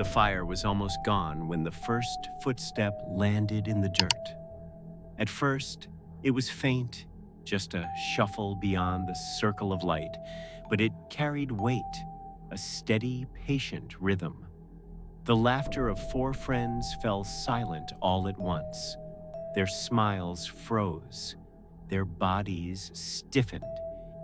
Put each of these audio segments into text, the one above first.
The fire was almost gone when the first footstep landed in the dirt. At first, it was faint, just a shuffle beyond the circle of light, but it carried weight, a steady, patient rhythm. The laughter of four friends fell silent all at once. Their smiles froze. Their bodies stiffened.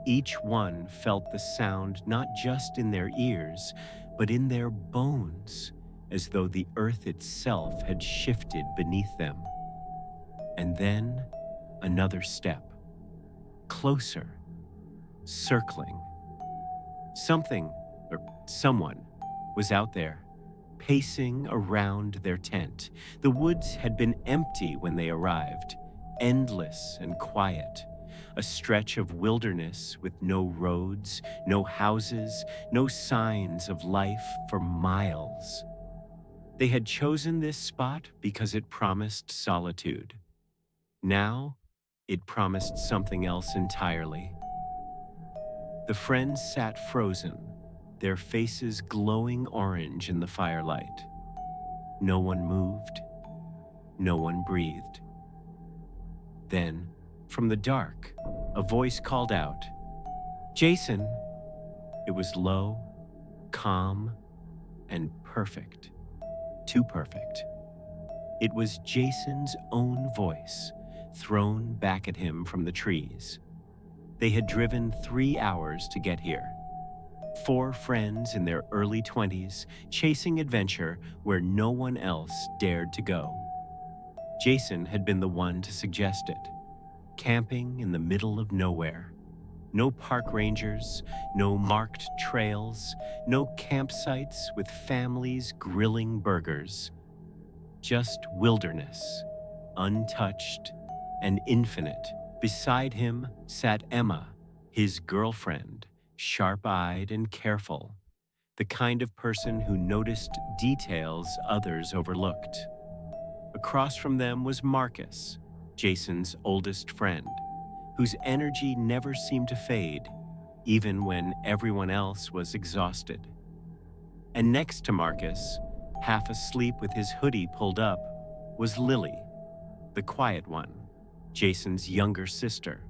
Each one felt the sound not just in their ears, but in their bones, as though the earth itself had shifted beneath them. And then another step. Closer. Circling. Something, or someone, was out there, pacing around their tent. The woods had been empty when they arrived, endless and quiet, a stretch of wilderness with no roads, no houses, no signs of life for miles. They had chosen this spot because it promised solitude. Now, it promised something else entirely. The friends sat frozen, their faces glowing orange in the firelight. No one moved. No one breathed. Then, from the dark, a voice called out, "Jason!" It was low, calm, and perfect. Too perfect. It was Jason's own voice, thrown back at him from the trees. They had driven 3 hours to get here. 4 friends in their early 20s, chasing adventure where no one else dared to go. Jason had been the one to suggest it. Camping in the middle of nowhere. No park rangers, no marked trails, no campsites with families grilling burgers. Just wilderness, untouched and infinite. Beside him sat Emma, his girlfriend, sharp-eyed and careful, the kind of person who noticed details others overlooked. Across from them was Marcus, Jason's oldest friend, whose energy never seemed to fade, even when everyone else was exhausted. And next to Marcus, half asleep with his hoodie pulled up, was Lily, the quiet one, Jason's younger sister,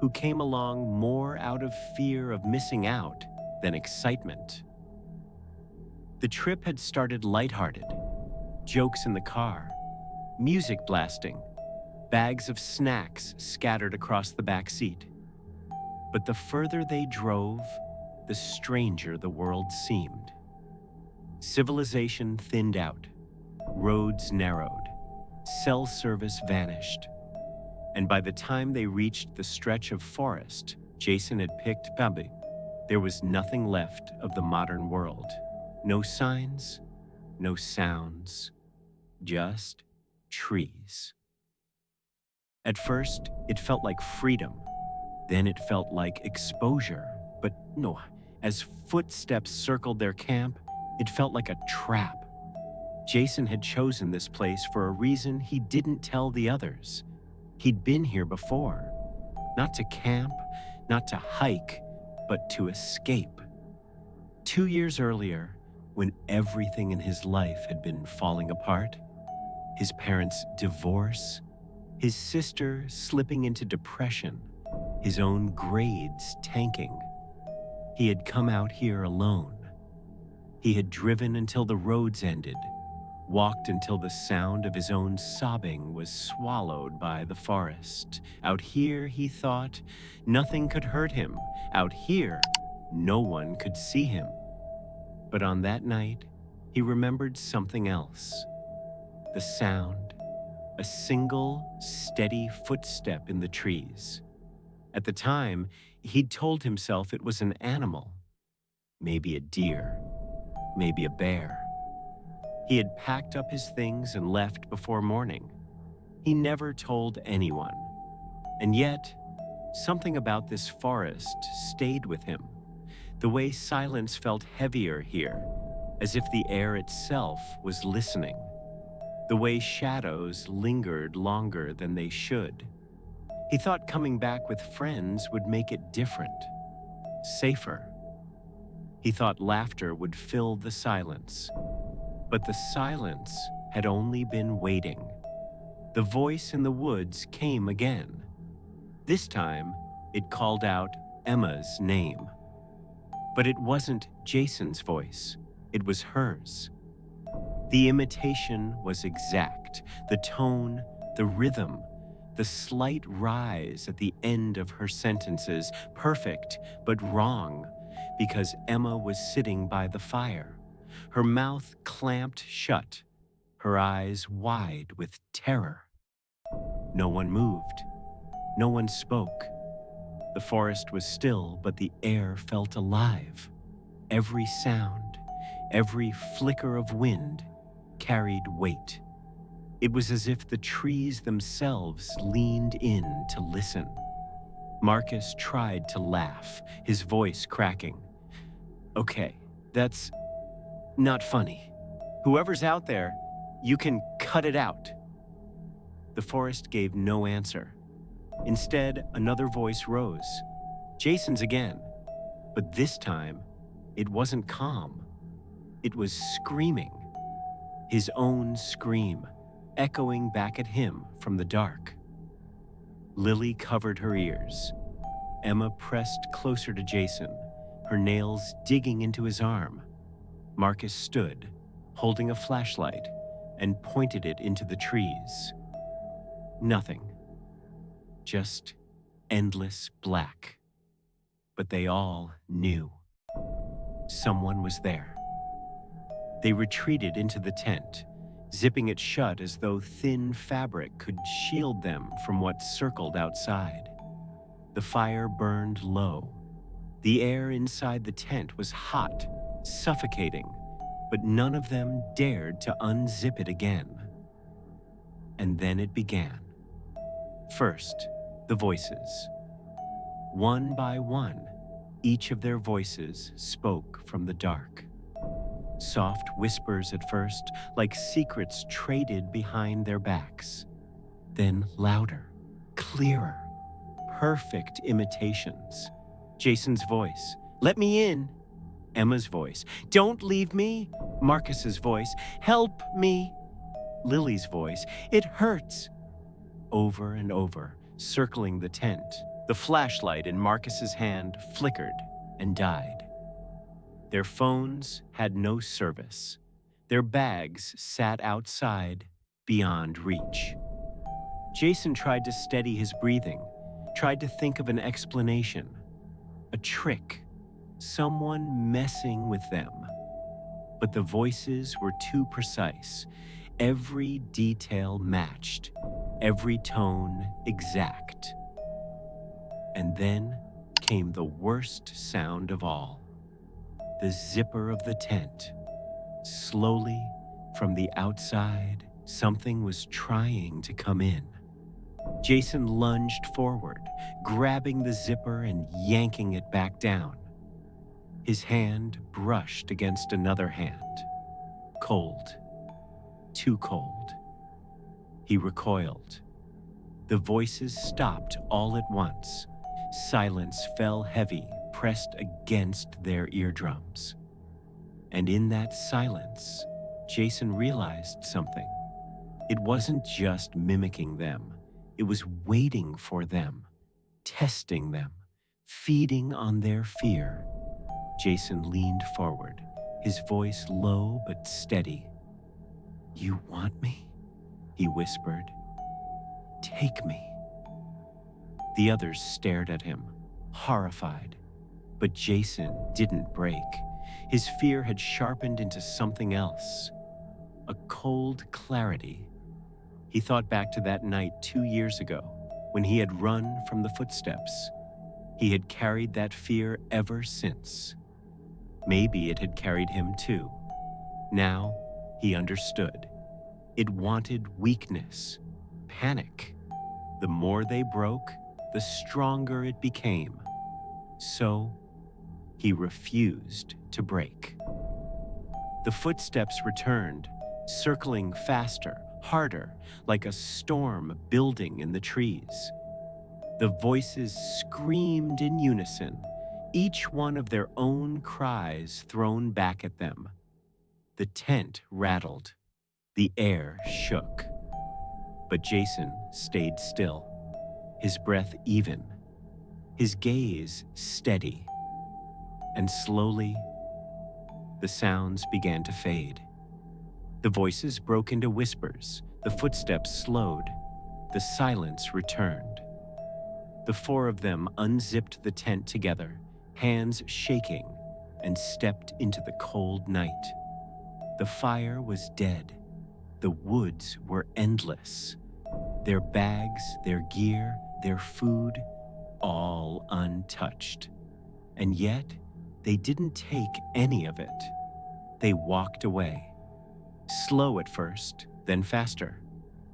who came along more out of fear of missing out than excitement. The trip had started lighthearted, jokes in the car, music blasting, bags of snacks scattered across the back seat. But the further they drove, the stranger the world seemed. Civilization thinned out, roads narrowed, cell service vanished. And by the time they reached the stretch of forest Jason had picked Pabi, there was nothing left of the modern world. No signs, no sounds, just trees. At first, it felt like freedom. Then it felt like exposure. But no, as footsteps circled their camp, it felt like a trap. Jason had chosen this place for a reason he didn't tell the others. He'd been here before. Not to camp, not to hike, but to escape. 2 years earlier, when everything in his life had been falling apart, his parents' divorce, his sister slipping into depression, his own grades tanking. He had come out here alone. He had driven until the roads ended, walked until the sound of his own sobbing was swallowed by the forest. Out here, he thought, nothing could hurt him. Out here, no one could see him. But on that night, he remembered something else. The sound, a single, steady footstep in the trees. At the time, he'd told himself it was an animal. Maybe a deer, maybe a bear. He had packed up his things and left before morning. He never told anyone. And yet, something about this forest stayed with him. The way silence felt heavier here, as if the air itself was listening. The way shadows lingered longer than they should. He thought coming back with friends would make it different, safer. He thought laughter would fill the silence. But the silence had only been waiting. The voice in the woods came again. This time, it called out Emma's name. But it wasn't Jason's voice, it was hers. The imitation was exact, the tone, the rhythm, the slight rise at the end of her sentences, perfect but wrong, because Emma was sitting by the fire, her mouth clamped shut, her eyes wide with terror. No one moved, no one spoke. The forest was still, but the air felt alive. Every sound, every flicker of wind carried weight. It was as if the trees themselves leaned in to listen. Marcus tried to laugh, his voice cracking. Okay, that's not funny. Whoever's out there, you can cut it out. The forest gave no answer. Instead, another voice rose. Jason's again. But this time, it wasn't calm. It was screaming. His own scream, echoing back at him from the dark. Lily covered her ears. Emma pressed closer to Jason, her nails digging into his arm. Marcus stood, holding a flashlight, and pointed it into the trees. Nothing. Just endless black. But they all knew. Someone was there. They retreated into the tent, zipping it shut as though thin fabric could shield them from what circled outside. The fire burned low. The air inside the tent was hot, suffocating, but none of them dared to unzip it again. And then it began. First, the voices. One by one, each of their voices spoke from the dark. Soft whispers at first, like secrets traded behind their backs. Then louder, clearer, perfect imitations. Jason's voice, "Let me in." Emma's voice, "Don't leave me." Marcus's voice, "Help me." Lily's voice, "It hurts." Over and over, circling the tent, the flashlight in Marcus's hand flickered and died. Their phones had no service. Their bags sat outside, beyond reach. Jason tried to steady his breathing, tried to think of an explanation, a trick, someone messing with them. But the voices were too precise, every detail matched, every tone exact. And then came the worst sound of all. The zipper of the tent. Slowly, from the outside, something was trying to come in. Jason lunged forward, grabbing the zipper and yanking it back down. His hand brushed against another hand. Cold. Too cold. He recoiled. The voices stopped all at once. Silence fell heavy, pressed against their eardrums. And in that silence, Jason realized something. It wasn't just mimicking them. It was waiting for them, testing them, feeding on their fear. Jason leaned forward, his voice low but steady. "You want me?" he whispered. "Take me." The others stared at him, horrified. But Jason didn't break. His fear had sharpened into something else. A cold clarity. He thought back to that night 2 years ago, when he had run from the footsteps. He had carried that fear ever since. Maybe it had carried him too. Now, he understood. It wanted weakness, panic. The more they broke, the stronger it became. So, he refused to break. The footsteps returned, circling faster, harder, like a storm building in the trees. The voices screamed in unison, each one of their own cries thrown back at them. The tent rattled. The air shook. But Jason stayed still, his breath even, his gaze steady. And slowly, the sounds began to fade. The voices broke into whispers, the footsteps slowed, the silence returned. The four of them unzipped the tent together, hands shaking, and stepped into the cold night. The fire was dead. The woods were endless. Their bags, their gear, their food, all untouched. And yet, they didn't take any of it. They walked away. Slow at first, then faster.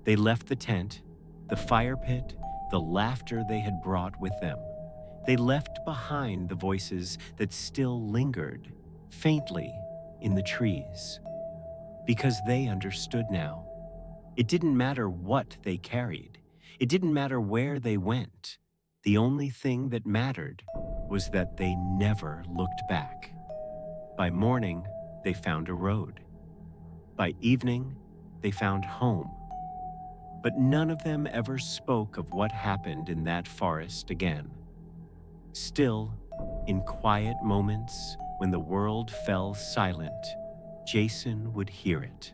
They left the tent, the fire pit, the laughter they had brought with them. They left behind the voices that still lingered, faintly, in the trees. Because they understood now. It didn't matter what they carried. It didn't matter where they went. The only thing that mattered was that they never looked back. By morning, they found a road. By evening, they found home. But none of them ever spoke of what happened in that forest again. Still, in quiet moments when the world fell silent, Jason would hear it.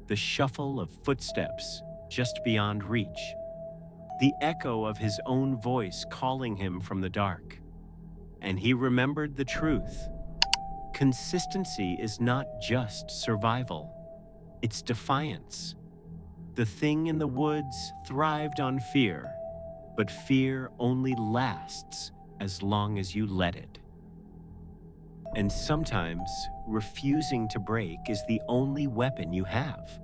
The shuffle of footsteps just beyond reach. The echo of his own voice calling him from the dark. And he remembered the truth. Consistency is not just survival. It's defiance. The thing in the woods thrived on fear, but fear only lasts as long as you let it. And sometimes refusing to break is the only weapon you have.